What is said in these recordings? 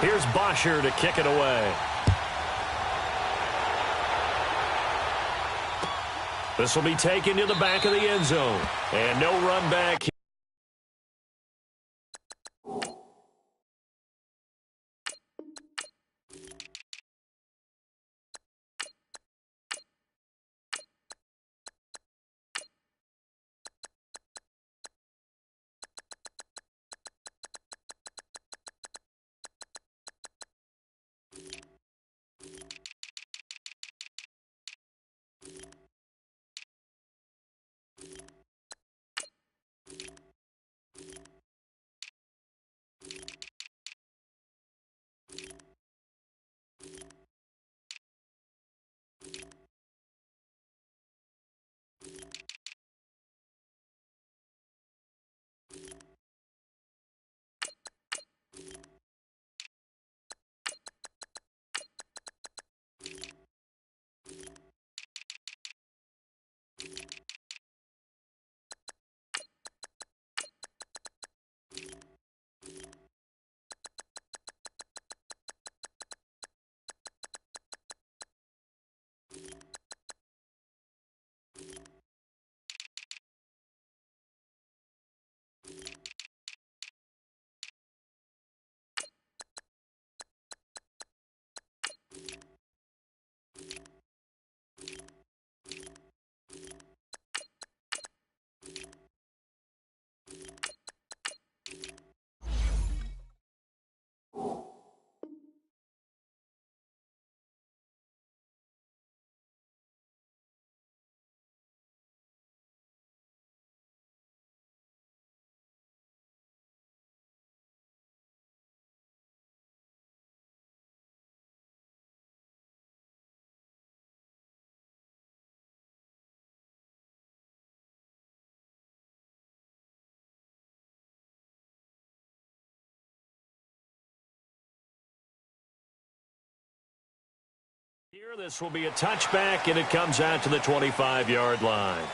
Here's Bosher to kick it away. This will be taken to the back of the end zone. And no run back. Here, this will be a touchback, and it comes out to the 25-yard line.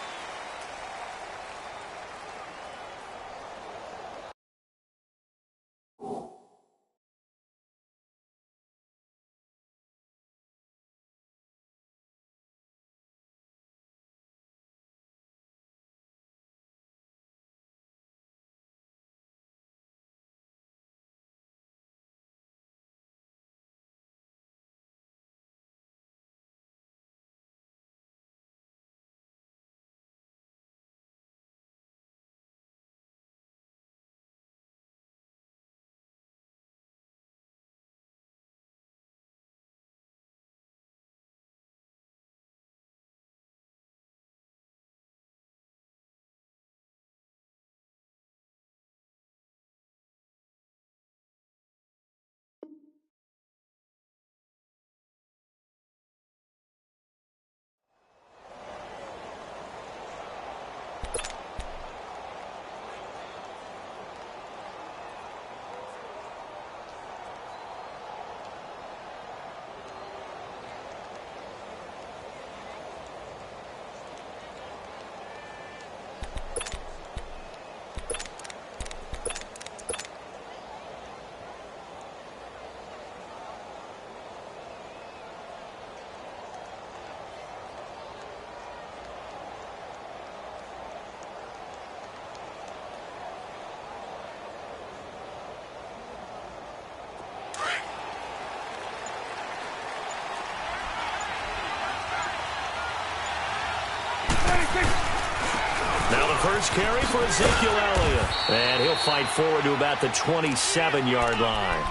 Now the first carry for Ezekiel Elliott. And he'll fight forward to about the 27-yard line.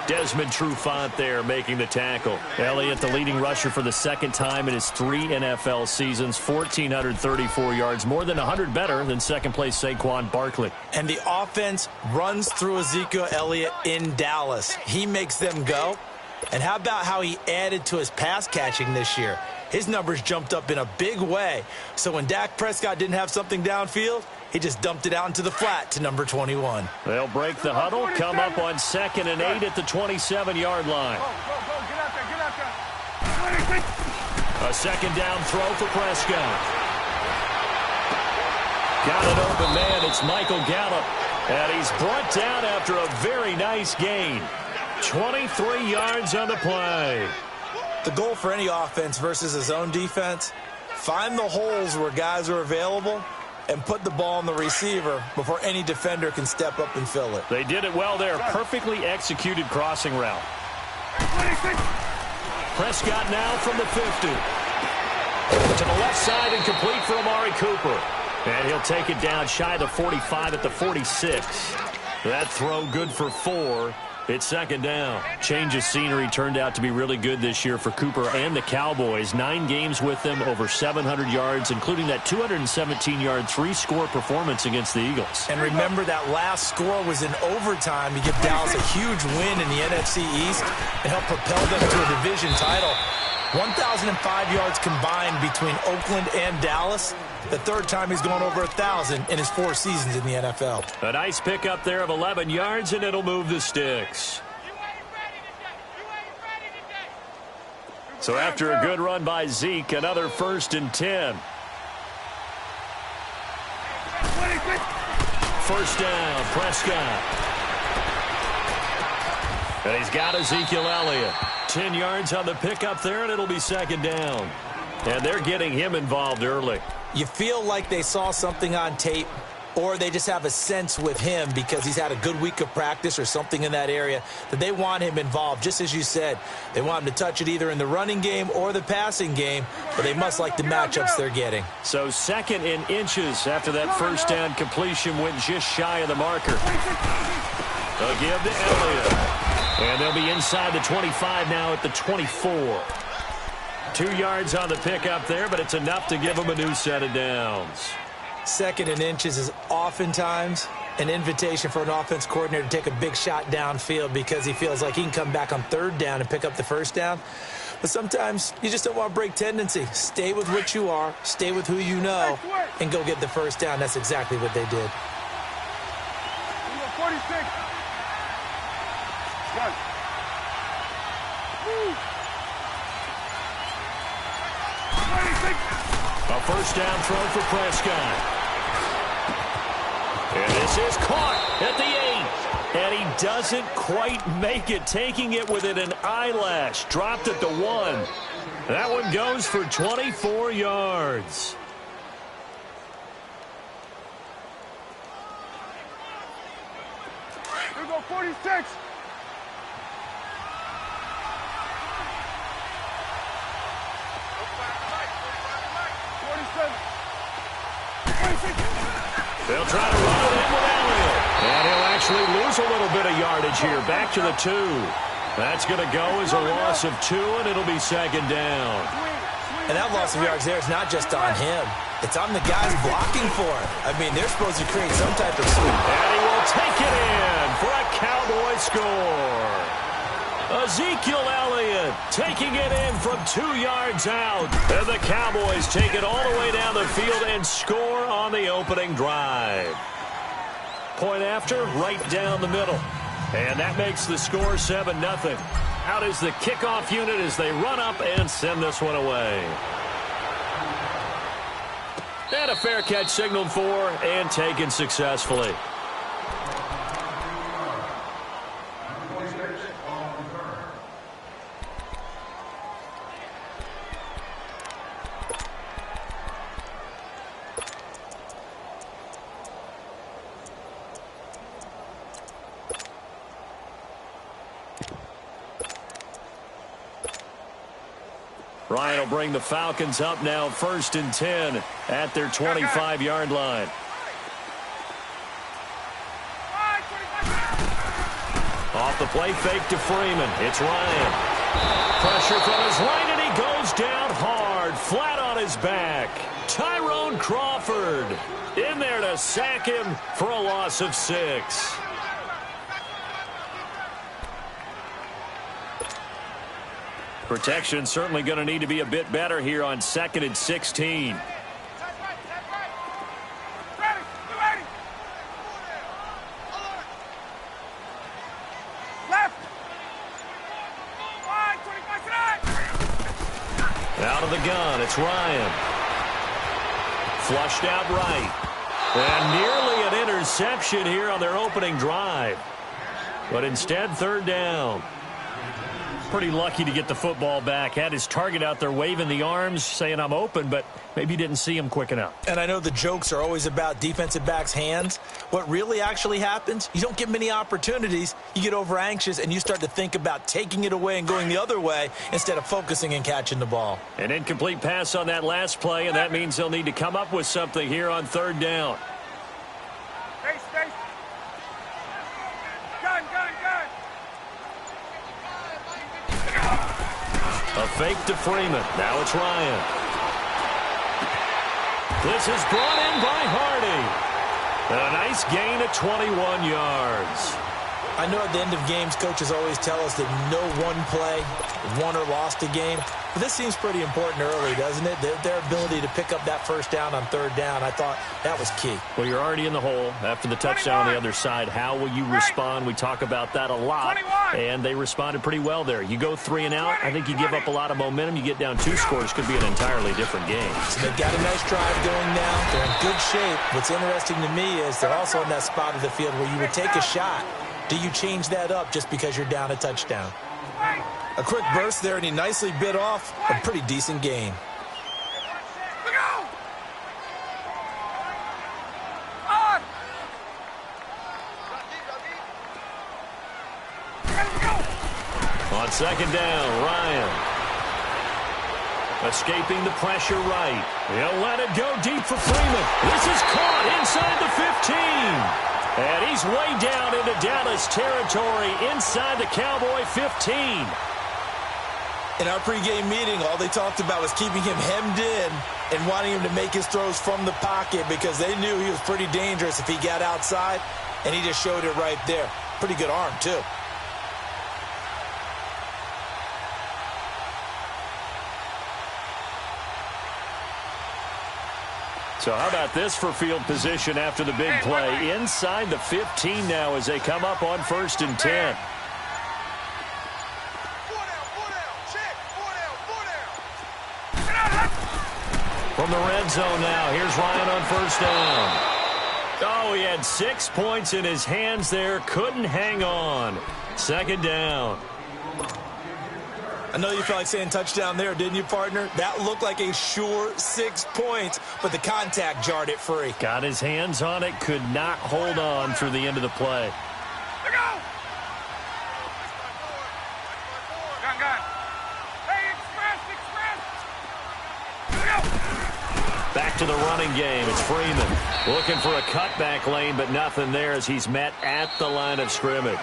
Desmond Trufant there making the tackle. Elliott, the leading rusher for the second time in his 3 NFL seasons, 1,434 yards, more than 100 better than second-place Saquon Barkley. And the offense runs through Ezekiel Elliott in Dallas. He makes them go. And how about how he added to his pass catching this year? His numbers jumped up in a big way. So when Dak Prescott didn't have something downfield, he just dumped it out into the flat to number 21. They'll break the huddle, come up on 2nd and 8 at the 27-yard line. Go, get out there. A second down throw for Prescott. Got an open man, it's Michael Gallup. And he's brought down after a very nice gain. 23 yards on the play. The goal for any offense versus a zone defense, find the holes where guys are available and put the ball on the receiver before any defender can step up and fill it. They did it well there. Perfectly executed crossing route. Prescott now from the 50. To the left side and complete for Amari Cooper. And he'll take it down shy of the 45 at the 46. That throw good for 4. It's second down. Change of scenery turned out to be really good this year for Cooper and the Cowboys. 9 games with them, over 700 yards, including that 217-yard 3-score performance against the Eagles. And remember, that last score was in overtime to give Dallas a huge win in the NFC East and help propel them to a division title. 1,005 yards combined between Oakland and Dallas. The third time he's gone over 1,000 in his 4 seasons in the NFL. A nice pickup there of 11 yards, and it'll move the sticks. So after a good run by Zeke, another 1st and 10. First down, Prescott. And he's got Ezekiel Elliott. 10 yards on the pickup there, and it'll be second down. And they're getting him involved early. You feel like they saw something on tape, or they just have a sense with him because he's had a good week of practice or something in that area that they want him involved. Just as you said, they want him to touch it either in the running game or the passing game, but they must like the matchups they're getting. So 2nd and inches after that first down completion went just shy of the marker. They'll give to Elliott. And they'll be inside the 25 now at the 24. 2 yards on the pickup there, but it's enough to give them a new set of downs. 2nd and inches is oftentimes an invitation for an offense coordinator to take a big shot downfield because he feels like he can come back on 3rd down and pick up the first down. But sometimes you just don't want to break tendency. Stay with what you are, stay with who you know, and go get the first down. That's exactly what they did. 46. One. A first down throw for Prescott. And this is caught at the 8. And he doesn't quite make it, taking it within an eyelash. Dropped at the 1. That one goes for 24 yards. Here we go, 46. They'll try to run it in with Elliott. And he'll actually lose a little bit of yardage here. Back to the 2. That's going to go as a loss of 2, and it'll be second down. And that loss of yards there is not just on him. It's on the guys blocking for him. I mean, they're supposed to create some type of sweep. And he will take it in for a Cowboy score. Ezekiel Elliott taking it in from 2 yards out. And the Cowboys take it all the way down the field and score on the opening drive. Point after, right down the middle. And that makes the score 7-0. Out is the kickoff unit as they run up and send this one away. And a fair catch signaled for and taken successfully. Ryan will bring the Falcons up now, 1st and 10 at their 25-yard line. Off the play fake to Freeman. It's Ryan. Pressure from his right, and he goes down hard, flat on his back. Tyrone Crawford in there to sack him for a loss of 6. Protection certainly going to need to be a bit better here on 2nd and 16. Out of the gun, it's Ryan. Flushed out right. And nearly an interception here on their opening drive. But instead, third down. Pretty lucky to get the football back. Had his target out there waving the arms, saying I'm open, but maybe didn't see him quick enough. And I know the jokes are always about defensive backs' hands. What really actually happens, you don't get many opportunities. You get over anxious, and you start to think about taking it away and going the other way instead of focusing and catching the ball. An incomplete pass on that last play, and that means they'll need to come up with something here on third down. A fake to Freeman. Now it's Ryan. This is brought in by Hardy. A nice gain of 21 yards. I know at the end of games, coaches always tell us that no one play won or lost a game. But this seems pretty important early, doesn't it? Their ability to pick up that first down on third down, I thought that was key. Well, you're already in the hole after the touchdown on the other side. How will you respond? We talk about that a lot, and they responded pretty well there. You go 3 and out, I think you give up a lot of momentum. You get down 2 scores, could be an entirely different game. So they've got a nice drive going now. They're in good shape. What's interesting to me is they're also in that spot of the field where you would take a shot. Do you change that up just because you're down a touchdown? A quick burst there, and he nicely bit off a pretty decent gain. On second down, Ryan. Escaping the pressure right. He'll let it go deep for Freeman. This is caught inside the 15. And he's way down into Dallas territory inside the Cowboy 15. In our pregame meeting, all they talked about was keeping him hemmed in and wanting him to make his throws from the pocket because they knew he was pretty dangerous if he got outside, and he just showed it right there. Pretty good arm, too. So how about this for field position after the big play? Inside the 15 now as they come up on 1st and 10. From the red zone now, here's Ryan on 1st down. Oh, he had 6 points in his hands there. Couldn't hang on. 2nd down. I know you felt like saying touchdown there, didn't you, partner? That looked like a sure 6 points, but the contact jarred it free. Got his hands on it, could not hold on through the end of the play. Back to the running game. It's Freeman looking for a cutback lane, but nothing there as he's met at the line of scrimmage.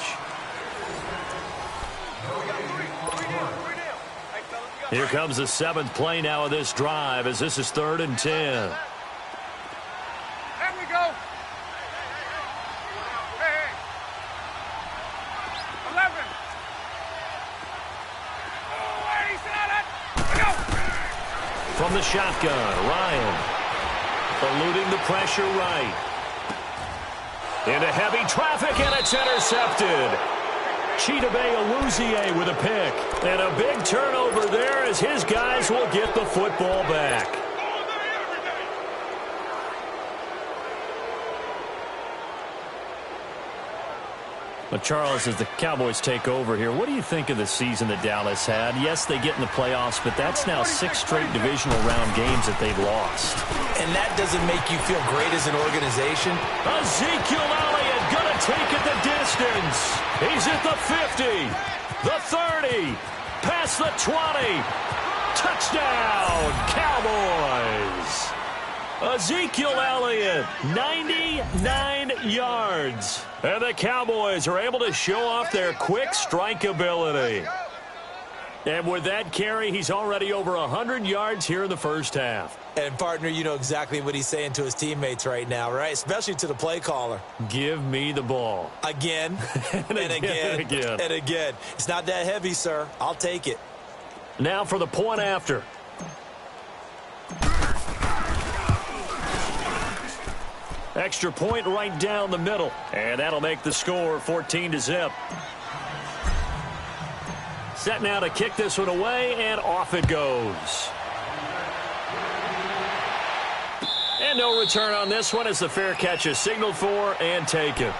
Here comes the 7th play now of this drive as this is 3rd and 10. There we go. Hey. 11. From the shotgun, Ryan eluding the pressure right. Into heavy traffic, and it's intercepted. Chidobe Awuzie with a pick. And a big turnover there as his guys will get the football back. But Charles, as the Cowboys take over here, what do you think of the season that Dallas had? Yes, they get in the playoffs, but that's now 6 straight divisional round games that they've lost. And that doesn't make you feel great as an organization? Ezekiel Elliott going to take it the distance. He's at the 50, the 30, past the 20. Touchdown, Cowboys. Ezekiel Elliott, 99 yards. And the Cowboys are able to show off their quick strike ability. And with that carry, he's already over 100 yards here in the first half. And, partner, you know exactly what he's saying to his teammates right now, right? Especially to the play caller. Give me the ball. Again, and again, and again. It's not that heavy, sir. I'll take it. Now for the point after. Extra point right down the middle. And that'll make the score 14-0. Set now to kick this one away, and off it goes. And no return on this one as the fair catch is signaled for and taken.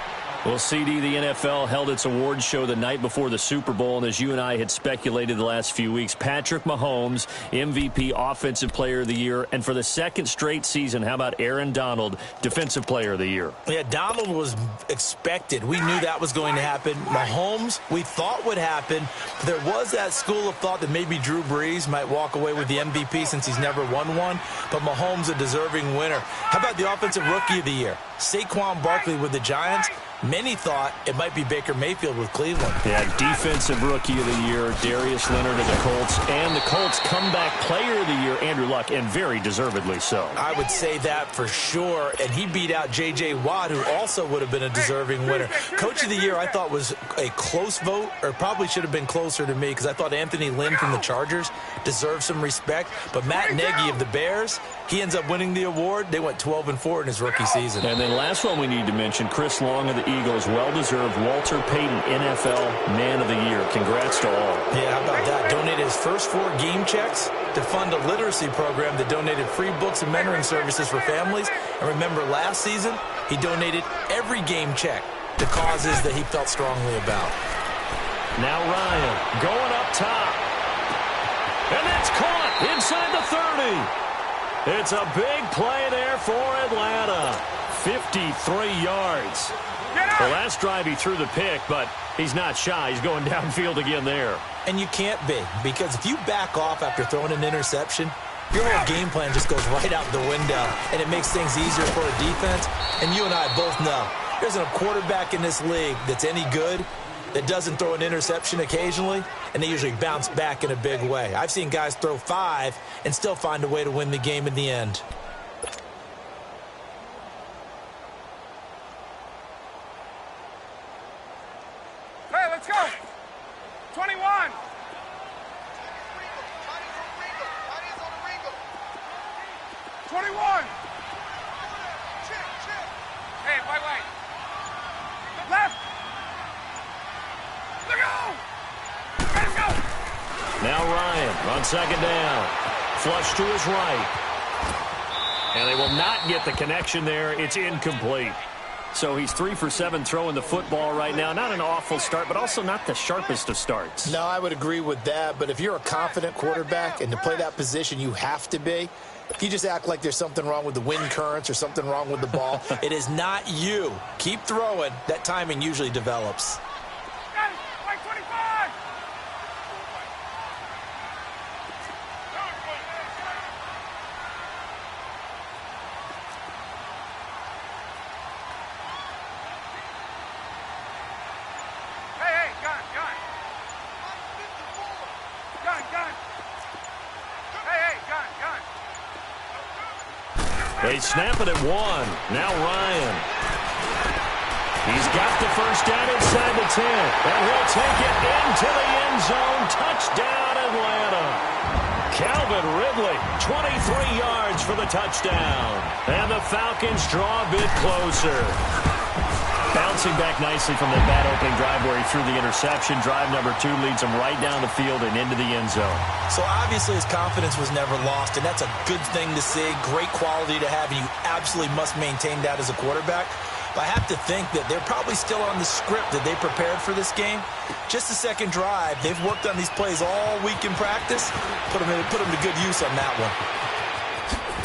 Well, CD, the NFL held its awards show the night before the Super Bowl, and as you and I had speculated the last few weeks, Patrick Mahomes, MVP, Offensive Player of the Year, and for the second straight season, how about Aaron Donald, Defensive Player of the Year? Yeah, Donald was expected. We knew that was going to happen. Mahomes, we thought would happen. There was that school of thought that maybe Drew Brees might walk away with the MVP since he's never won one, but Mahomes a deserving winner. How about the Offensive Rookie of the Year? Saquon Barkley with the Giants. Many thought it might be Baker Mayfield with Cleveland. Yeah, Defensive Rookie of the Year, Darius Leonard of the Colts, and the Colts Comeback Player of the Year, Andrew Luck, and very deservedly so. I would say that for sure, and he beat out J.J. Watt, who also would have been a deserving winner. Coach of the Year I thought was a close vote, or probably should have been closer to me, because I thought Anthony Lynn from the Chargers deserved some respect, but Matt Nagy of the Bears, he ends up winning the award. They went 12-4 in his rookie season. And then last one we need to mention, Chris Long of the Eagles, well-deserved Walter Payton NFL Man of the Year. Congrats to all. Yeah, how about that? Donated his first 4 game checks to fund a literacy program that donated free books and mentoring services for families. And remember, last season, he donated every game check to causes that he felt strongly about. Now Ryan going up top. And that's caught inside the 30. It's a big play there for Atlanta. 53 yards. The last drive he threw the pick, but he's not shy. He's going downfield again there. And you can't be, because if you back off after throwing an interception, your whole game plan just goes right out the window, and it makes things easier for a defense. And you and I both know there's a quarterback in this league that's any good that doesn't throw an interception occasionally, and they usually bounce back in a big way. I've seen guys throw 5 and still find a way to win the game in the end. Hey, let's go. 21. Hey, wait. Left. Let's go. Now Ryan on second down. Flush to his right. And they will not get the connection there. It's incomplete. So he's 3 for 7 throwing the football right now. Not an awful start, but also not the sharpest of starts. No, I would agree with that. But if you're a confident quarterback and to play that position, you have to be. If you just act like there's something wrong with the wind currents or something wrong with the ball, it is not you. Keep throwing. That timing usually develops. Like 25. Hey, gun. Gun. Hey, gun. They snap it at 1. Now Ryan. He's got the first down inside the 10. And he'll take it into the end zone. Touchdown, Atlanta. Calvin Ridley, 23 yards for the touchdown. And the Falcons draw a bit closer. Bouncing back nicely from that bad opening drive where he threw the interception. Drive number 2 leads him right down the field and into the end zone. So obviously his confidence was never lost, and that's a good thing to see. Great quality to have, and you absolutely must maintain that as a quarterback. But I have to think that they're probably still on the script that they prepared for this game. Just the second drive. They've worked on these plays all week in practice. Put them to good use on that one.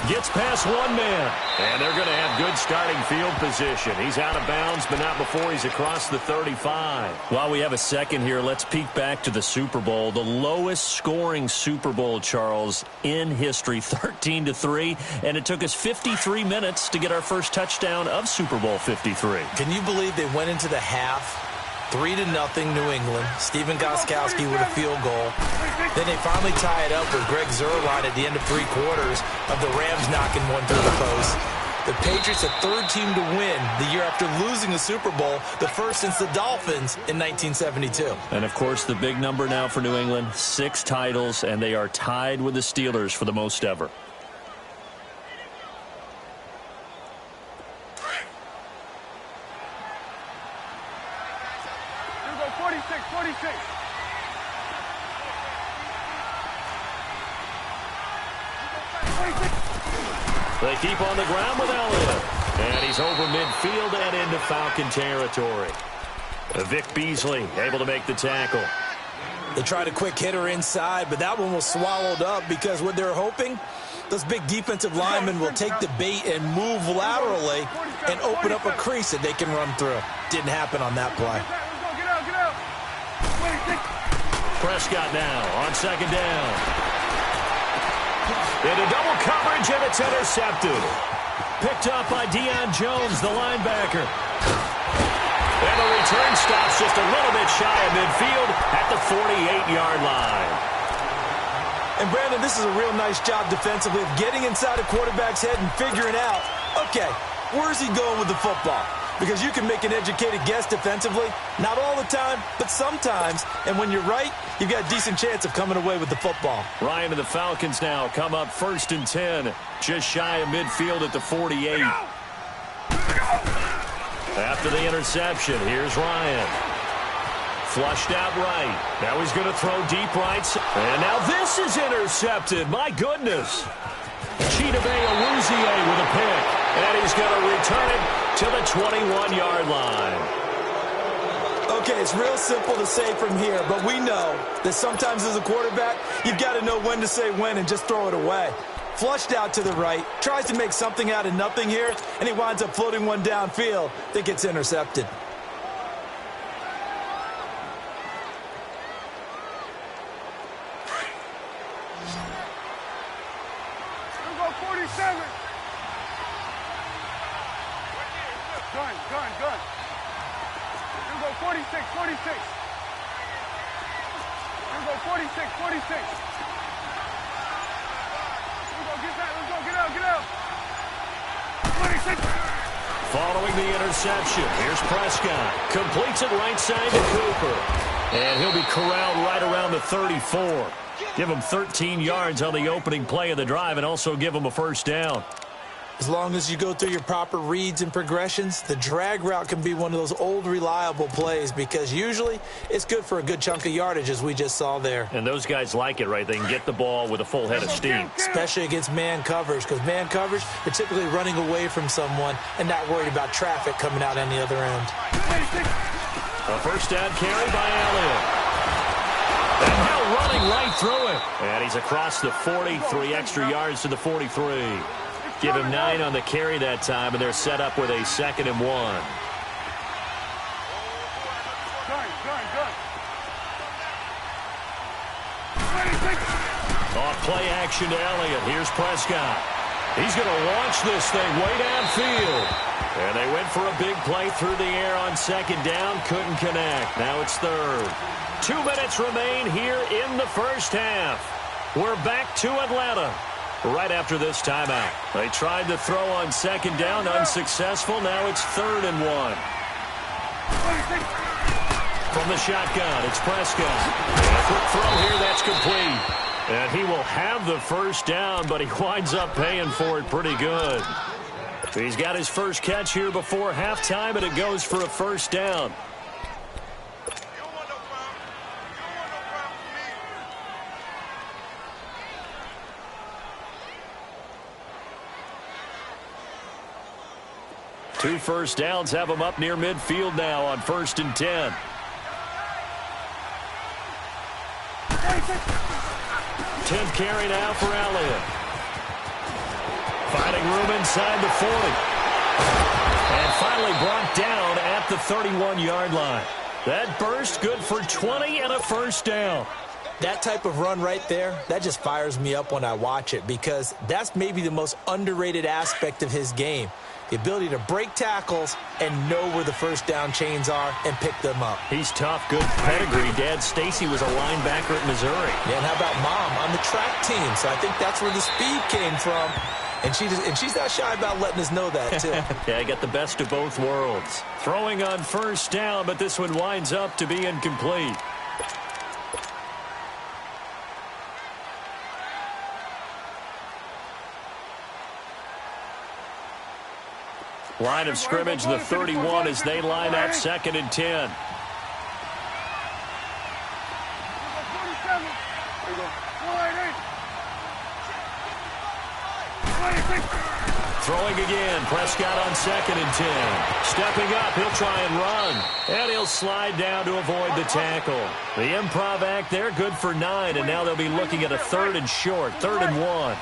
Gets past 1 man, and they're going to have good starting field position. He's out of bounds, but not before he's across the 35. While we have a second here, let's peek back to the Super Bowl. The lowest scoring Super Bowl, Charles, in history, 13-3, and it took us 53 minutes to get our first touchdown of Super Bowl 53. Can you believe they went into the half 3-0 New England. Steven Gostkowski with a field goal. Then they finally tie it up with Greg Zuerlein at the end of 3 quarters of the Rams knocking one through the post. The Patriots, a 3rd team to win the year after losing the Super Bowl, the first since the Dolphins in 1972. And, of course, the big number now for New England, 6 titles, and they are tied with the Steelers for the most ever. They keep on the ground with Elliott. And he's over midfield and into Falcon territory. Vic Beasley able to make the tackle. They tried a quick hitter inside, but that one was swallowed up because what they're hoping, those big defensive linemen will take the bait and move laterally and open up a crease that they can run through. Didn't happen on that play. Prescott now on second down. Into double coverage, and it's intercepted. Picked up by Deion Jones, the linebacker. And the return stops just a little bit shy of midfield at the 48-yard line. And, Brandon, this is a real nice job defensively of getting inside a quarterback's head and figuring out, okay, where's he going with the football? Because you can make an educated guess defensively. Not all the time, but sometimes. And when you're right, you've got a decent chance of coming away with the football. Ryan and the Falcons now come up 1st and 10, just shy of midfield at the 48. After the interception, here's Ryan. Flushed out right. Now he's going to throw deep right. And now this is intercepted. My goodness. Chidobe Awuzie with a pick. And he's going to return it to the 21-yard line. Okay, it's real simple to say from here, but we know that sometimes as a quarterback, you've got to know when to say when and just throw it away. Flushed out to the right, tries to make something out of nothing here, and he winds up floating one downfield that gets intercepted. We'll go 47. Gun. We'll go 46. We'll go 46. Get out. 26. Following the interception, here's Prescott. Completes it right side to Cooper. And he'll be corralled right around the 34. Give him 13 yards on the opening play of the drive and also give him a first down. As long as you go through your proper reads and progressions, the drag route can be one of those old reliable plays because usually it's good for a good chunk of yardage as we just saw there. And those guys like it, right? They can get the ball with a full head of steam. Especially against man coverage because man coverage, they're typically running away from someone and not worried about traffic coming out on the other end. A first down carry by Elliott. And now running right through it. And he's across the 40, 3 extra yards to the 43. Give him 9 on the carry that time, and they're set up with a 2nd and 1. Off play action to Elliott. Here's Prescott. He's going to launch this thing way downfield. And they went for a big play through the air on 2nd down. Couldn't connect. Now it's 3rd. 2 minutes remain here in the first half. We're back to Atlanta right after this timeout. They tried to throw on 2nd down, unsuccessful. Now it's 3rd and 1. From the shotgun, it's Prescott. And a quick throw here, that's complete. And he will have the first down, but he winds up paying for it pretty good. He's got his first catch here before halftime, and it goes for a first down. Two first downs have him up near midfield now on 1st and 10. Tenth carry now for Elliott. Finding room inside the 40. And finally brought down at the 31-yard line. That burst good for 20 and a first down. That type of run right there, that just fires me up when I watch it because that's maybe the most underrated aspect of his game. The ability to break tackles and know where the first down chains are and pick them up. He's tough, good pedigree. Dad Stacy was a linebacker at Missouri. Yeah, and how about Mom on the track team? So I think that's where the speed came from. And she's not shy about letting us know that, too. Yeah, I got the best of both worlds. Throwing on first down, but this one winds up to be incomplete. Line of scrimmage, the 31 as they line up 2nd and 10. Throwing again. Prescott on 2nd and 10. Stepping up, he'll try and run. And he'll slide down to avoid the tackle. The improv act there, good for 9, and now they'll be looking at a 3rd and short, 3rd and 1.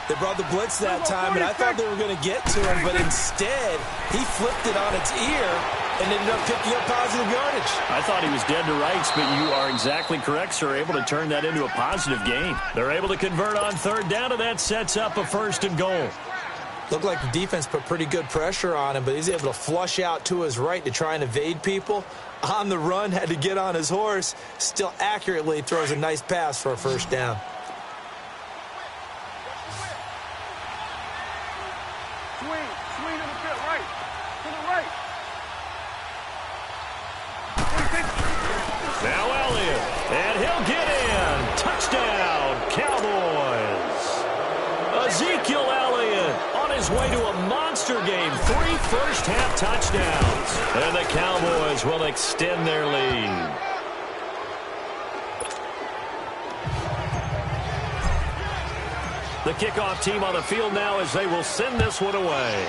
They brought the blitz that time, and I thought they were going to get to him, but instead, he flipped it on its ear and ended up picking up positive yardage. I thought he was dead to rights, but you are exactly correct, sir. Able to turn that into a positive gain. They're able to convert on 3rd down, and that sets up a 1st and goal. Looked like the defense put pretty good pressure on him, but he's able to flush out to his right to try and evade people. On the run, had to get on his horse. Still accurately throws a nice pass for a 1st down. Swing to the pit, right. To the right. Now Elliott, and he'll get in. Touchdown, Cowboys. Ezekiel Elliott on his way to a monster game. 3 first-half touchdowns. And the Cowboys will extend their lead. The kickoff team on the field now as they will send this one away.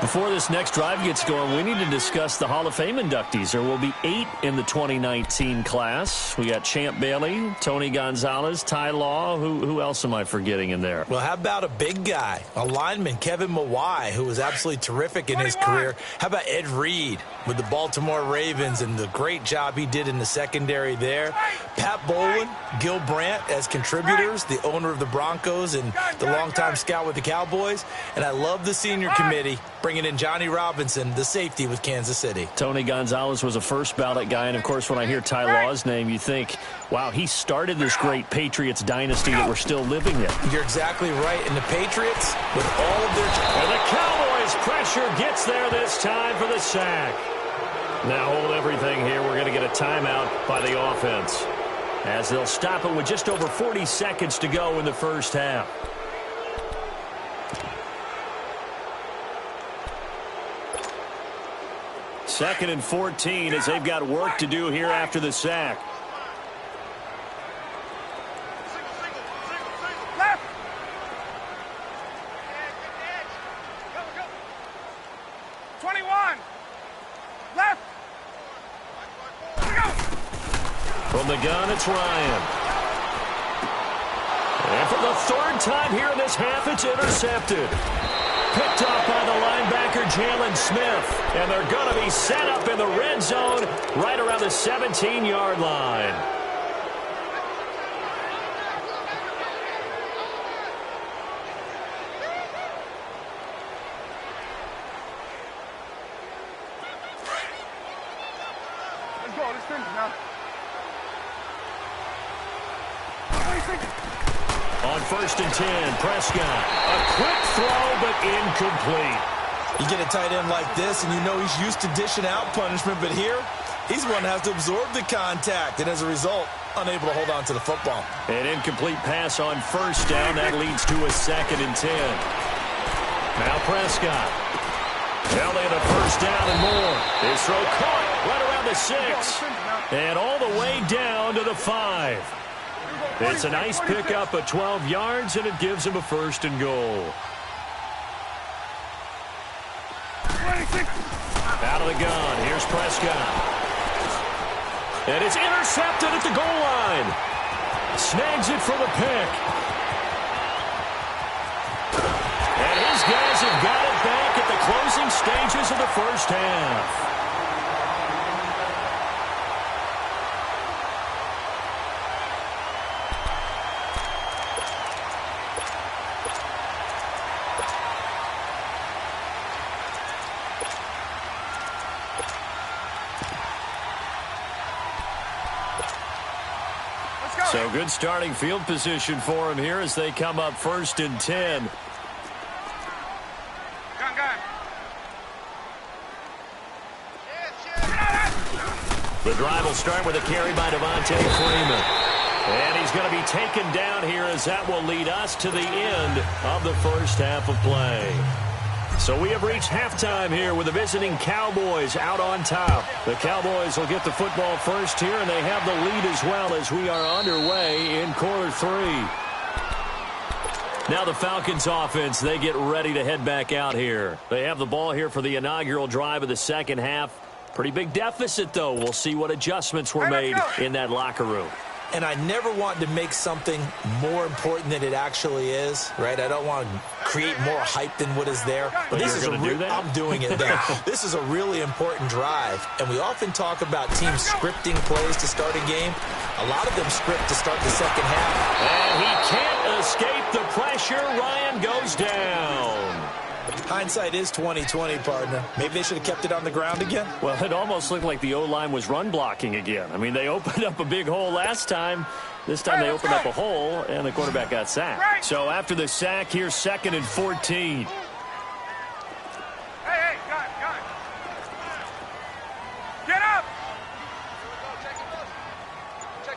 Before this next drive gets going, we need to discuss the Hall of Fame inductees. There will be 8 in the 2019 class. We got Champ Bailey, Tony Gonzalez, Ty Law. Who else am I forgetting in there? Well, how about a big guy, a lineman, Kevin Mawai, who was absolutely terrific in his career. How about Ed Reed with the Baltimore Ravens and the great job he did in the secondary there. Pat Bowlen, Gil Brandt as contributors, the owner of the Broncos and the longtime scout with the Cowboys. And I love the senior committee bringing in Johnny Robinson, the safety with Kansas City. Tony Gonzalez was a first ballot guy, and of course when I hear Ty Law's name, you think, wow, he started this great Patriots dynasty that we're still living in. You're exactly right. And the Patriots, with all of their... And the Cowboys pressure gets there this time for the sack. Now hold everything here. We're going to get a timeout by the offense, as they'll stop it with just over 40 seconds to go in the first half. Second and 14 as they've got work to do here after the sack. Left. Go. 21. Left. Go. From the gun, it's Ryan. And for the 3rd time here in this half, it's intercepted. Picked off by the linebacker, Jalen Smith. And they're going to be set up in the red zone right around the 17-yard line. Let's go. Let's finish now. On 1st and 10, Prescott. A quick throw, but incomplete. You get a tight end like this, and you know he's used to dishing out punishment, but here, he's the one that has to absorb the contact, and as a result, unable to hold on to the football. An incomplete pass on 1st down. That leads to a 2nd and 10. Now Prescott. Elliott a 1st down and more. His throw caught right around the 6. And all the way down to the 5. It's a nice pickup of 12 yards, and it gives him a 1st and goal. 26. Out of the gun, here's Prescott. And it's intercepted at the goal line. Snags it for the pick. And his guys have got it back at the closing stages of the first half. So good starting field position for him here as they come up 1st and 10. Gun. The drive will start with a carry by Devontae Freeman. And he's going to be taken down here as that will lead us to the end of the first half of play. So we have reached halftime here with the visiting Cowboys out on top. The Cowboys will get the football first here, and they have the lead as well as we are underway in quarter 3. Now the Falcons offense, they get ready to head back out here. They have the ball here for the inaugural drive of the second half. Pretty big deficit, though. We'll see what adjustments were made in that locker room. And I never want to make something more important than it actually is, right? I don't want to create more hype than what is there. But this is I'm doing it now. This is a really important drive. And we often talk about teams scripting plays to start a game. A lot of them script to start the second half. And he can't escape the pressure. Ryan goes down. Hindsight is 20/20, partner. Maybe they should have kept it on the ground again. Well, it almost looked like the O-line was run blocking again. I mean, they opened up a big hole last time. This time they opened up a hole, and the quarterback got sacked. So after the sack, here's 2nd and 14. Hey, got it. Get up!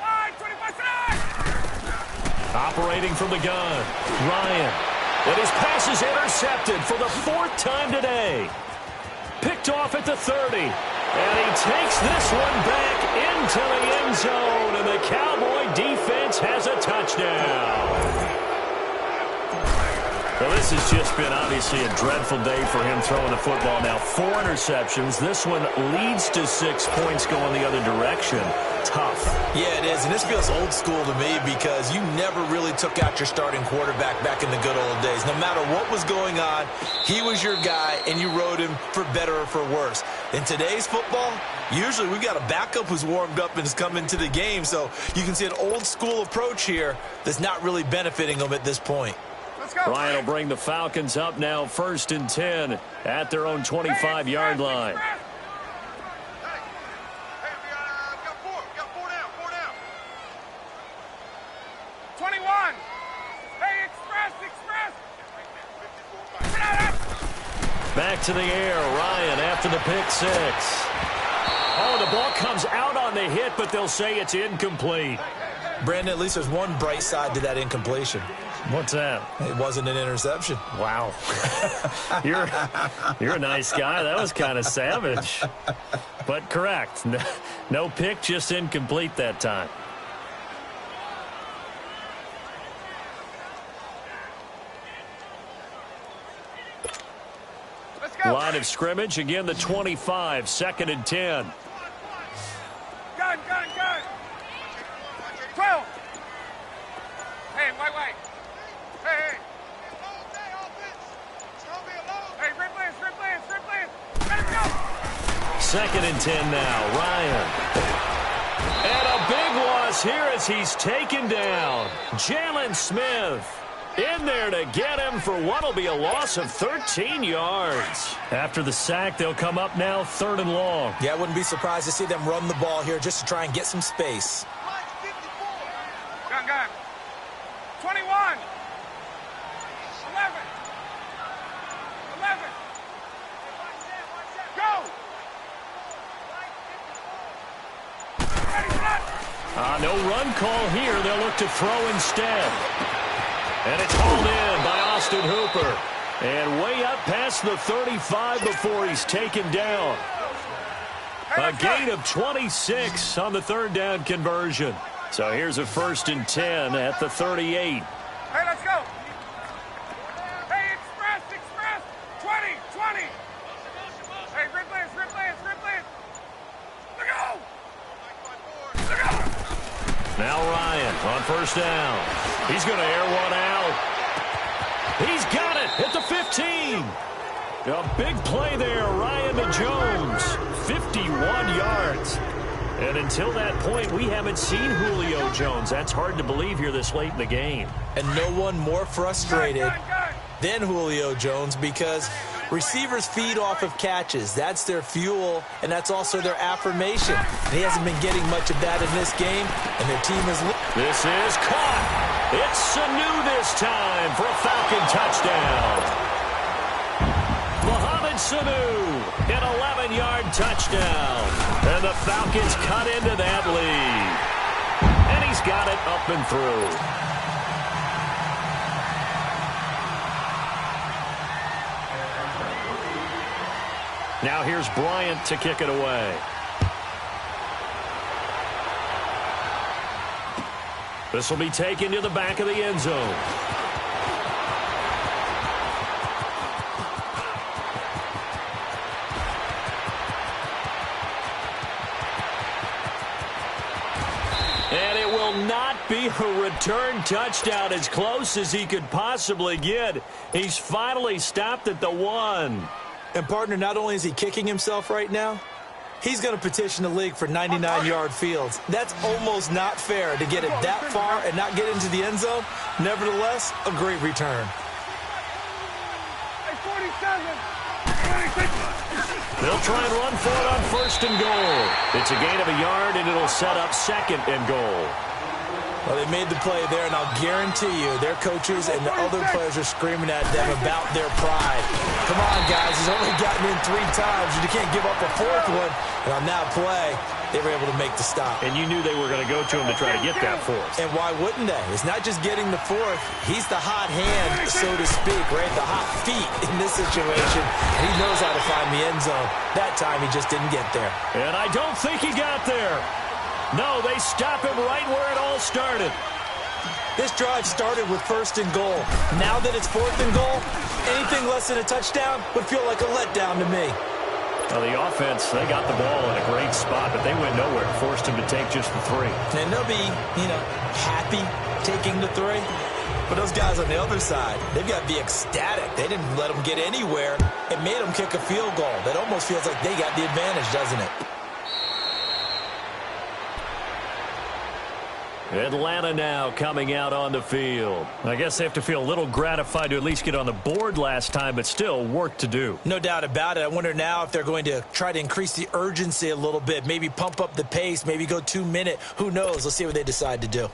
Line, 25 side! Operating from the gun, Ryan. And his pass is intercepted for the 4th time today. Picked off at the 30. And he takes this one back into the end zone. And the Cowboy defense has a touchdown. Well, this has just been obviously a dreadful day for him throwing the football. Now 4 interceptions. This one leads to 6 points going the other direction. Tough. Yeah, it is. And this feels old school to me because you never really took out your starting quarterback back in the good old days. No matter what was going on, he was your guy, and you rode him for better or for worse. In today's football, usually we've got a backup who's warmed up and has come into the game. So you can see an old school approach here that's not really benefiting them at this point. Ryan will bring the Falcons up now 1st and 10 at their own 25-yard line. Hey, we got 4 down. 21. Hey, express. Back to the air, Ryan after the pick 6. Oh, the ball comes out on the hit, but they'll say it's incomplete. Brandon, at least there's one bright side to that incompletion. What's that? It wasn't an interception. Wow. You're a nice guy. That was kind of savage. But correct. No pick, just incomplete that time. Let's go. Line of scrimmage, again the 25, 2nd and 10. Gun. 12. Hey, wait. Hey. Hey, Ripley. Let him go. 2nd and 10 now, Ryan. And a big loss here as he's taken down. Jalen Smith in there to get him for what will be a loss of 13 yards. After the sack, they'll come up now 3rd and long. Yeah, I wouldn't be surprised to see them run the ball here just to try and get some space. Gun. 21. 11. Go. No run call here. They'll look to throw instead. And it's hauled in by Austin Hooper. And way up past the 35 before he's taken down. A gain of 26 on the 3rd down conversion. So here's a 1st and 10 at the 38. Hey, let's go. Hey, express. 20. Hey, Ripley. Look out. Now Ryan on 1st down. He's going to air one out. He's got it at the 15. A big play there, Ryan to Jones. 51 yards. And until that point, we haven't seen Julio Jones. That's hard to believe here this late in the game. And no one more frustrated than Julio Jones because receivers feed off of catches. That's their fuel, and that's also their affirmation. And he hasn't been getting much of that in this game, and their team is... This is caught. It's Sanu this time for a Falcon touchdown. Mohamed Sanu, an 11-yard touchdown. And the Falcons cut into that lead. And he's got it up and through. Now here's Bryant to kick it away. This will be taken to the back of the end zone. And it will not be a return touchdown, as close as he could possibly get. He's finally stopped at the 1. And, partner, not only is he kicking himself right now, he's going to petition the league for 99-yard fields. That's almost not fair to get it that far and not get into the end zone. Nevertheless, a great return. Hey, 47, 26. They'll try and run for it on 1st and goal. It's a gain of a yard, and it'll set up 2nd and goal. Well, they made the play there, and I'll guarantee you their coaches and the other players are screaming at them about their pride. Come on, guys. He's only gotten in 3 times, and you can't give up a 4th one. And on that play, they were able to make the stop. And you knew they were going to go to him to try to get that 4th. And why wouldn't they? It's not just getting the 4th. He's the hot hand, so to speak, right? The hot feet in this situation. And he knows how to find the end zone. That time, he just didn't get there. And I don't think he got there. No, they stop him right where it all started. This drive started with 1st and goal. Now that it's 4th and goal, anything less than a touchdown would feel like a letdown to me. Well, the offense, they got the ball in a great spot, but they went nowhere. Forced him to take just the 3. And they'll be, happy taking the 3. But those guys on the other side, they've got to be ecstatic. They didn't let them get anywhere. It made them kick a field goal. That almost feels like they got the advantage, doesn't it? Atlanta now coming out on the field. I guess they have to feel a little gratified to at least get on the board last time, but still work to do. No doubt about it. I wonder now if they're going to try to increase the urgency a little bit, maybe pump up the pace, maybe go 2-minute. Who knows? Let's see what they decide to do.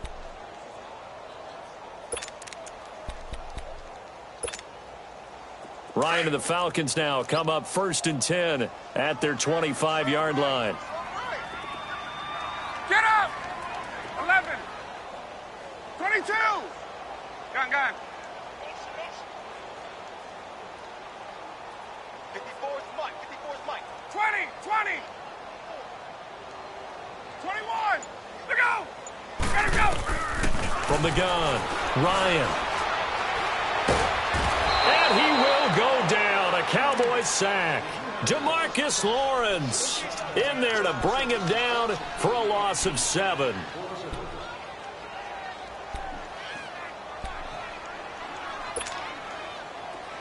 Ryan and the Falcons now come up 1st and 10 at their 25-yard line. Get up! 11. 22. Gun. 54's Mike. 20. 21. Let's go. Gotta go. From the gun, Ryan. And he will go down. A Cowboys sack. DeMarcus Lawrence in there to bring him down for a loss of 7.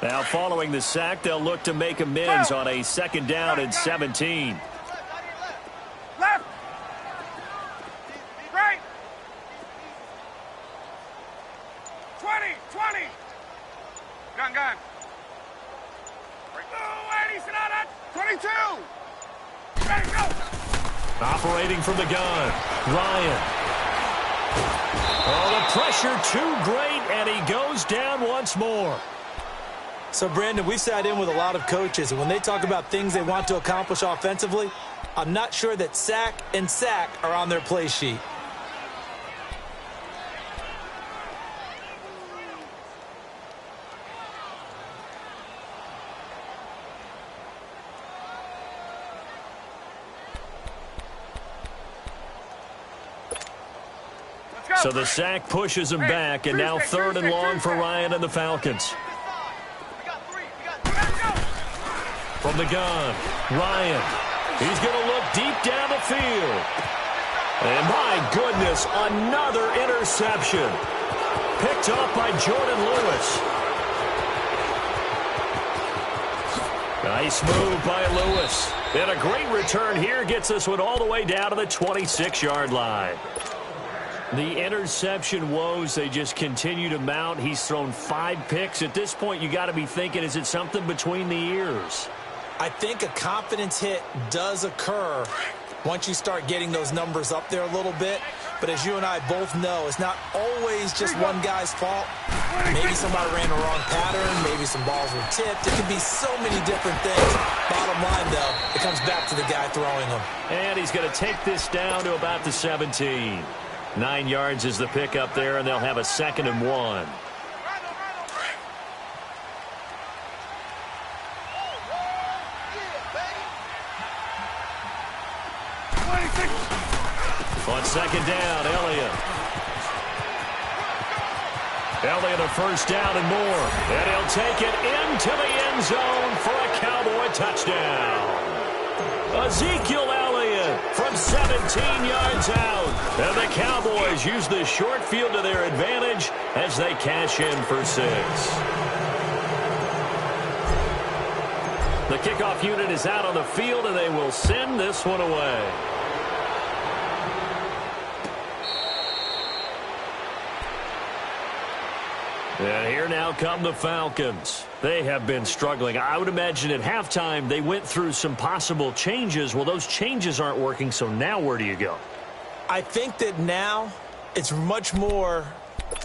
Now following the sack, they'll look to make amends on a 2nd down and 17. Left. Right. 20. Gun. Oh, 22. Ready, go. Operating from the gun, Ryan. Oh, the pressure too great, and he goes down once more. So, Brandon, we've sat in with a lot of coaches, and when they talk about things they want to accomplish offensively, I'm not sure that sack and sack are on their play sheet. So the sack pushes him back, and now 3rd and long for Ryan and the Falcons. From the gun, Ryan. He's going to look deep down the field. And my goodness, another interception. Picked off by Jordan Lewis. Nice move by Lewis. And a great return here gets this one all the way down to the 26-yard line. The interception woes, they just continue to mount. He's thrown 5 picks. At this point, you got to be thinking, is it something between the ears? I think a confidence hit does occur once you start getting those numbers up there a little bit. But as you and I both know, it's not always just one guy's fault. Maybe somebody ran the wrong pattern. Maybe some balls were tipped. It can be so many different things. Bottom line, though, it comes back to the guy throwing them. And he's going to take this down to about the 17. 9 yards is the pickup there, and they'll have a 2nd and 1. On second down, Elliott. Elliott a first down and more. And he'll take it into the end zone for a Cowboy touchdown. Ezekiel Elliott from 17 yards out. And the Cowboys use the short field to their advantage as they cash in for 6. The kickoff unit is out on the field, and they will send this one away. And here now come the Falcons. They have been struggling. I would imagine at halftime they went through some possible changes. Well, those changes aren't working, so now where do you go? I think that now it's much more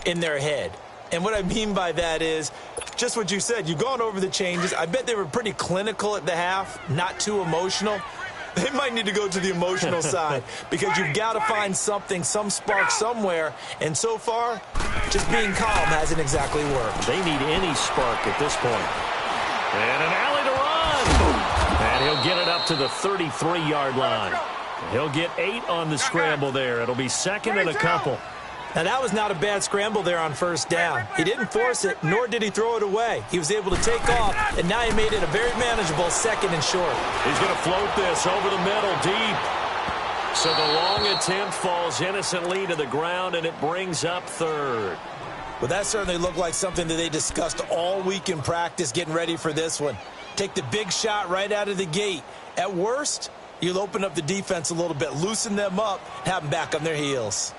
in their head. And what I mean by that is just what you said. You've gone over the changes. I bet they were pretty clinical at the half, not too emotional. They might need to go to the emotional side because you've got to find something, some spark somewhere. And so far, just being calm hasn't exactly worked. They need any spark at this point. And an alley to run. And he'll get it up to the 33-yard line. He'll get 8 on the scramble there. It'll be second and a couple. Now, that was not a bad scramble there on first down. He didn't force it, nor did he throw it away. He was able to take off, and now he made it a very manageable second and short. He's going to float this over the middle deep. So the long attempt falls innocently to the ground, and it brings up third. Well, that certainly looked like something that they discussed all week in practice getting ready for this one. Take the big shot right out of the gate. At worst, you'll open up the defense a little bit, loosen them up, have them back on their heels.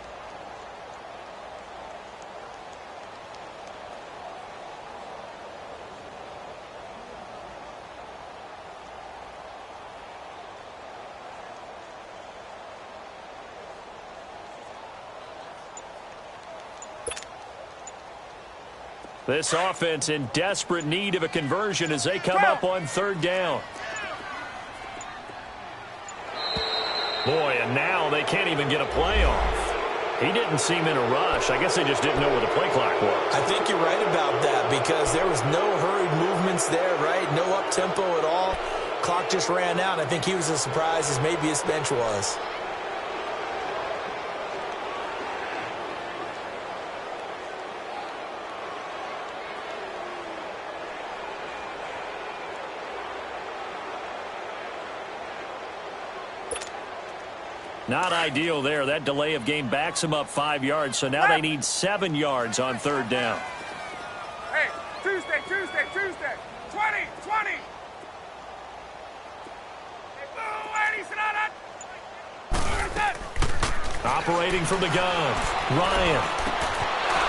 This offense in desperate need of a conversion as they come up on third down. Boy, and now they can't even get a play off. He didn't seem in a rush. I guess they just didn't know where the play clock was. I think you're right about that because there was no hurried movements there, right? No up-tempo at all. Clock just ran out. I think he was as surprised as maybe his bench was. Not ideal there. That delay of game backs them up 5 yards, so now they need 7 yards on third down. Hey, Tuesday. 20. Hey, boo, ladies, Operating from the gun, Ryan.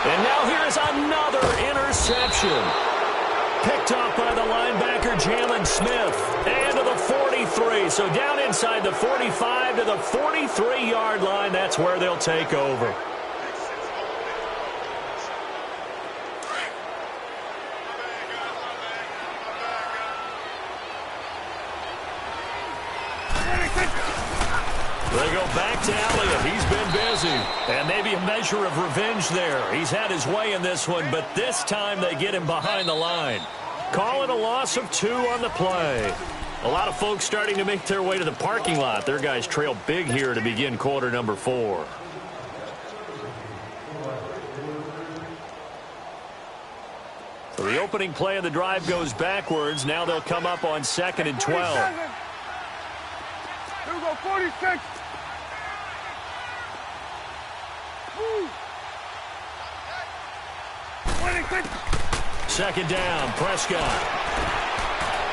And now here is another interception. Picked off by the linebacker, Jalen Smith. And to the 43. So down inside the 45 to the 43-yard line. That's where they'll take over. They go back to Elliott. He's been busy. And maybe a measure of revenge there. He's had his way in this one, but this time they get him behind the line. Call it a loss of 2 on the play. A lot of folks starting to make their way to the parking lot. Their guys trail big here to begin quarter number 4. So the opening play of the drive goes backwards. Now they'll come up on 2nd and 12. Here we go, 46. Woo. 26. Second down, Prescott.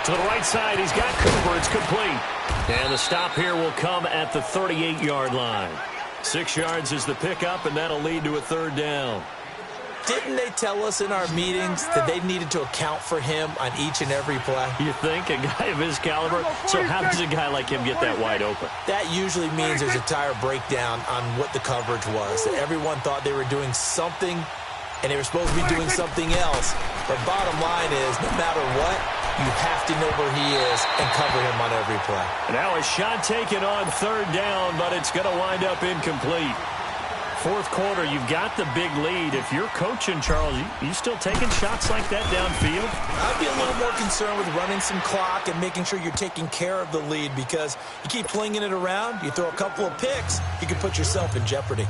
To the right side, he's got Cooper. It's complete. And the stop here will come at the 38-yard line. 6 yards is the pickup, and that'll lead to a third down. Didn't they tell us in our meetings that they needed to account for him on each and every play? You think? A guy of his caliber? So how does a guy like him get that wide open? That usually means there's a tire breakdown on what the coverage was. That everyone thought they were doing something, and they were supposed to be doing something else. But bottom line is, no matter what, you have to know where he is and cover him on every play. Now a shot taken on third down, but it's going to wind up incomplete. Fourth quarter, you've got the big lead. If you're coaching, Charles, you still taking shots like that downfield? I'd be a little more concerned with running some clock and making sure you're taking care of the lead, because you keep flinging it around, you throw a couple of picks, you can put yourself in jeopardy.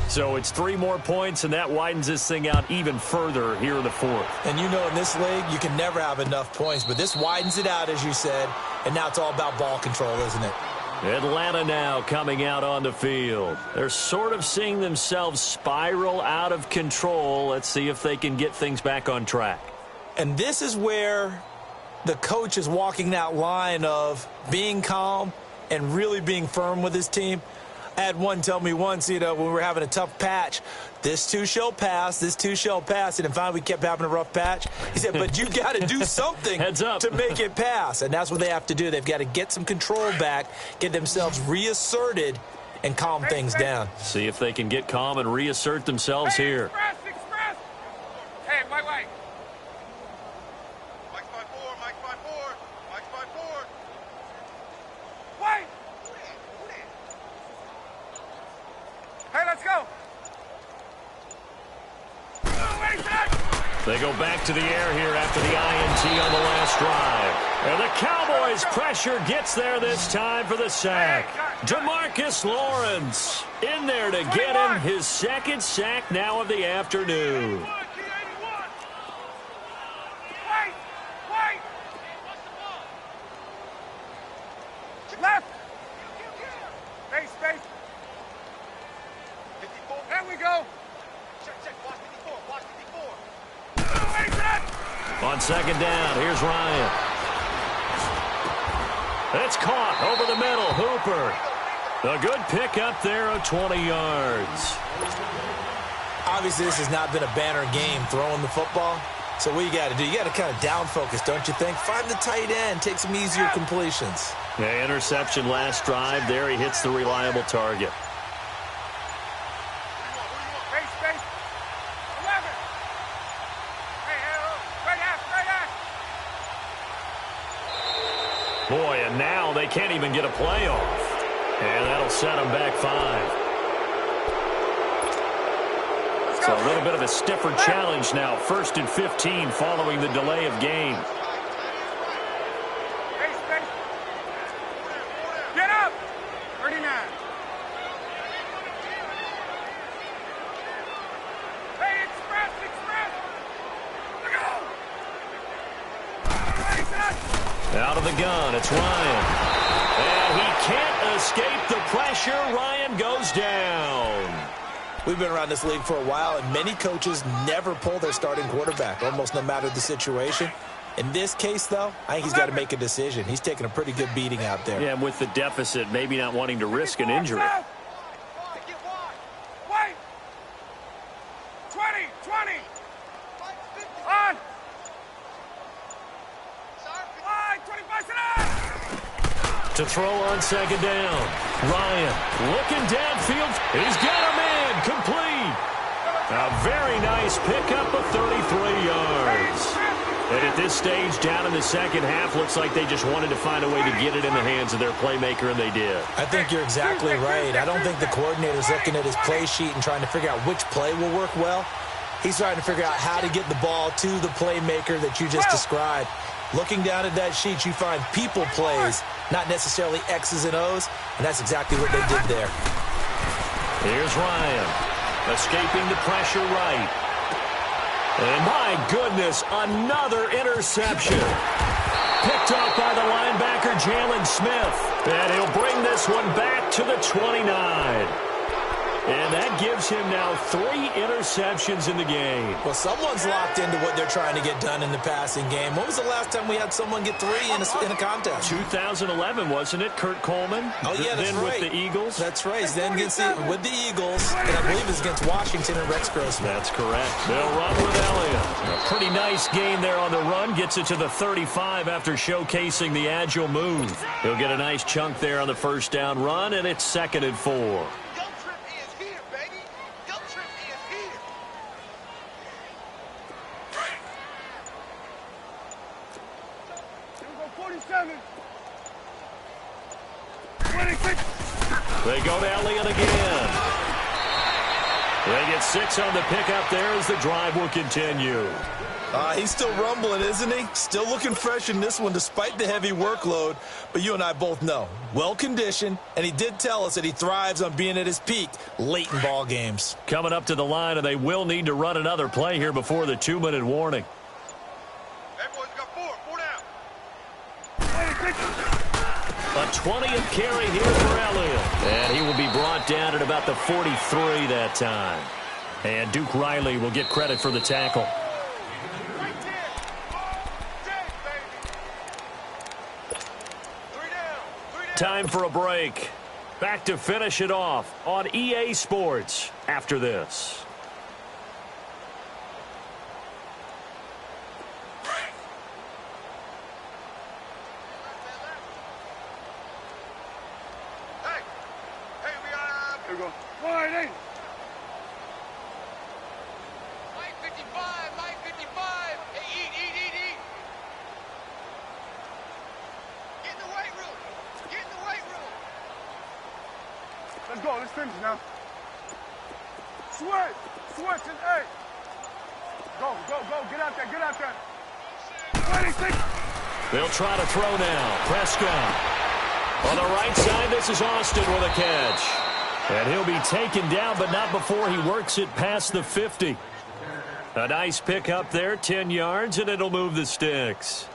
So it's 3 more points, and that widens this thing out even further here in the fourth. And you know, in this league, you can never have enough points, but this widens it out, as you said, and now it's all about ball control, isn't it? Atlanta now coming out on the field. They're sort of seeing themselves spiral out of control. Let's see if they can get things back on track. And this is where the coach is walking that line of being calm and really being firm with his team. I had one tell me once, when we were having a tough patch, this too shall pass, this too shall pass. And finally we kept having a rough patch. He said, but you got to do something Heads up. to make it pass. And that's what they have to do. They've got to get some control back, get themselves reasserted, and calm things down. See if they can get calm and reassert themselves here. Express. Hey, wait. Mike's by 4, Mike's by 4, Mike's by 4. Wait. Hey, let's go. They go back to the air here after the INT on the last drive. And the Cowboys' pressure gets there this time for the sack. DeMarcus Lawrence in there to get him his second sack now of the afternoon. Wait. Left. Space. 54. There we go. Check, watch 54, watch 54. On second down, here's Ryan. It's caught over the middle. Hooper. A good pickup there of 20 yards. Obviously, this has not been a banner game throwing the football. So what you got to do, you got to kind of down focus, don't you think? Find the tight end, take some easier completions. Yeah, interception last drive. There he hits the reliable target. Space. 11. Hey, right half. Boy, and now they can't even get a play off. And that'll set them back 5. So a little bit of a stiffer challenge now. 1st and 15 following the delay of game. Space. Get up. 39. Hey, express. Look out. Out of the gun, it's Ryan. And he can't escape the pressure. Ryan goes down. We've been around this league for a while, and many coaches never pull their starting quarterback, almost no matter the situation. In this case, though, I think he's got to make a decision. He's taking a pretty good beating out there. Yeah, and with the deficit, maybe not wanting to risk an injury. Wait. 20. On. 25. To throw on second down. Ryan looking downfield. He's got a man. Complete. A very nice pickup of 33 yards. And at this stage, down in the second half, looks like they just wanted to find a way to get it in the hands of their playmaker, and they did. I think you're exactly right. I don't think the coordinator's looking at his play sheet and trying to figure out which play will work well. He's trying to figure out how to get the ball to the playmaker that you just described. Looking down at that sheet, you find people plays, not necessarily X's and O's, and that's exactly what they did there. Here's Ryan, escaping the pressure right. And my goodness, another interception. Picked off by the linebacker, Jalen Smith. And he'll bring this one back to the 29. And that gives him now 3 interceptions in the game. Well, someone's locked into what they're trying to get done in the passing game. When was the last time we had someone get 3 in a contest? 2011, wasn't it? Kurt Coleman? Oh, yeah, that's then right. with the Eagles? That's right. Then gets it with the Eagles, and I believe it's against Washington and Rex Grossman. That's correct. They'll run with Elliott. A pretty nice gain there on the run. Gets it to the 35 after showcasing the agile move. He'll get a nice chunk there on the first down run, and it's 2nd and 4. They go to Elliott again. They get 6 on the pickup there as the drive will continue. He's still rumbling, isn't he? Still looking fresh in this one despite the heavy workload. But you and I both know, well-conditioned, and he did tell us that he thrives on being at his peak late in ball games. Coming up to the line, and they will need to run another play here before the 2-minute warning. Everyone's got 4 down. A 20th carry here for Elliott. And he will be brought down at about the 43 that time. And Duke Riley will get credit for the tackle. Right there. James, baby. 3 down. 3 down. Time for a break. Back to finish it off on EA Sports after this. Hey, we got Here we go. Wide eight. Mike 55, Mike 55. Hey, eat. Get in the weight room. Get in the weight room. Let's go. Let's finish now. Switch, and eight. Go. Get out there. 26. They'll try to throw now. Prescott. On the right side, this is Austin with a catch. And he'll be taken down, but not before he works it past the 50. A nice pickup there, 10 yards, and it'll move the sticks.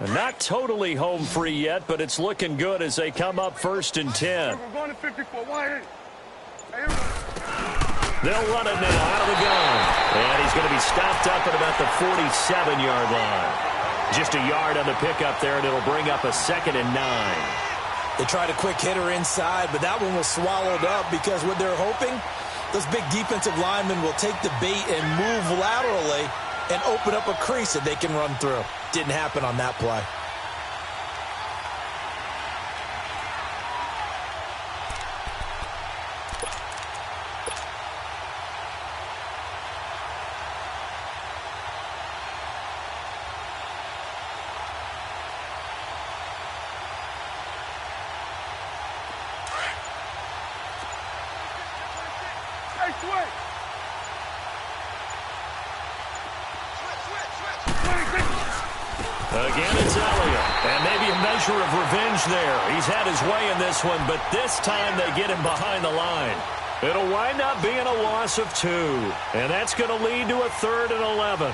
Not totally home free yet, but it's looking good as they come up 1st and 10. We're going to 54. Wide eight. Hey, here we go. They'll run it now out of the gun. And he's going to be stopped up at about the 47-yard line. Just a yard on the pickup there, and it'll bring up a 2nd and 9. They tried a quick hitter inside, but that one was swallowed up because what they're hoping, those big defensive linemen will take the bait and move laterally and open up a crease that they can run through. Didn't happen on that play. Hey, switch. Again, it's Elliott. And maybe a measure of revenge there. He's had his way in this one, but this time they get him behind the line. It'll wind up being a loss of 2. And that's going to lead to a 3rd and 11.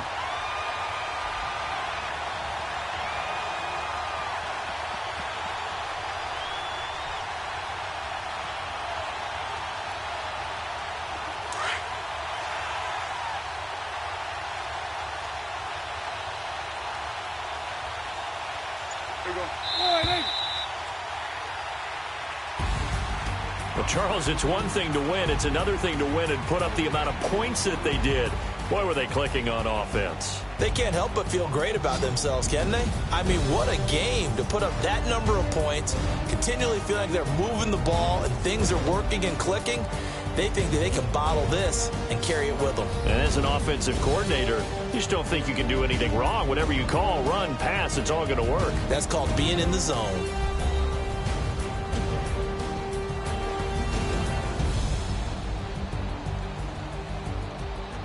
Here we go. Wide eight. Well, Charles, it's one thing to win. It's another thing to win and put up the amount of points that they did. Boy, were they clicking on offense. They can't help but feel great about themselves, can they? I mean, what a game to put up that number of points, continually feeling like they're moving the ball and things are working and clicking. They think that they can bottle this and carry it with them. And as an offensive coordinator, you just don't think you can do anything wrong. Whatever you call, run, pass, it's all going to work. That's called being in the zone.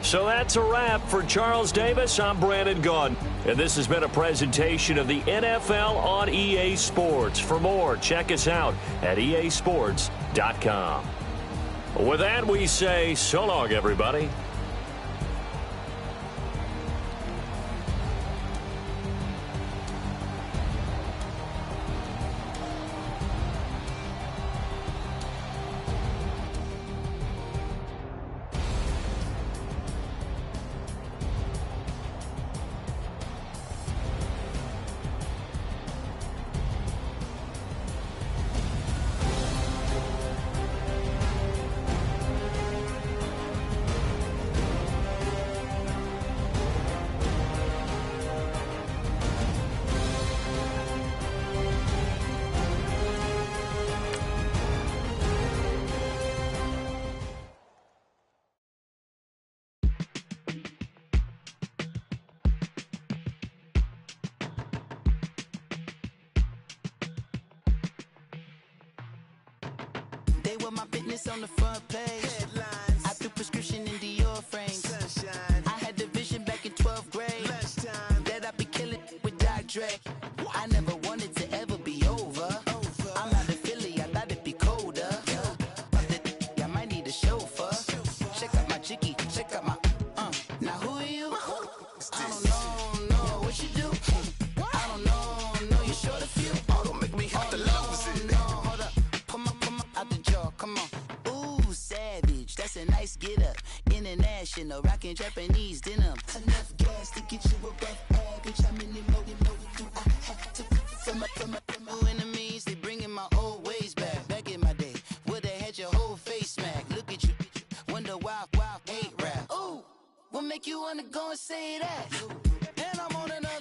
So that's a wrap for Charles Davis. I'm Brandon Gaudin, and this has been a presentation of the NFL on EA Sports. For more, check us out at easports.com. With that, we say so long, everybody. They want my business on the front page. Headlines. I threw prescription in Dior frames. Sunshine. I had the vision back in 12th grade. Lunchtime. That I'd be killing with Dr. Dre. I never wanted to ever be over. I'm out of Philly, I thought it'd be colder. I might need a chauffeur. Check out my chicky, check out my Now who are you? I don't know what you do. I don't know you short a few. Oh, don't make me have to lose it. No, hold up, come on, out the jaw, come on. Ooh, savage, that's a nice get up. International, rockin' Japanese denim. Enough gas to get you above average. How many more do I have to from my enemies? They bringing my old ways back. Back in my day, would've had your whole face smack. Look at you, wonder why ain't rap. Ooh, what make you wanna go and say that? And I'm on another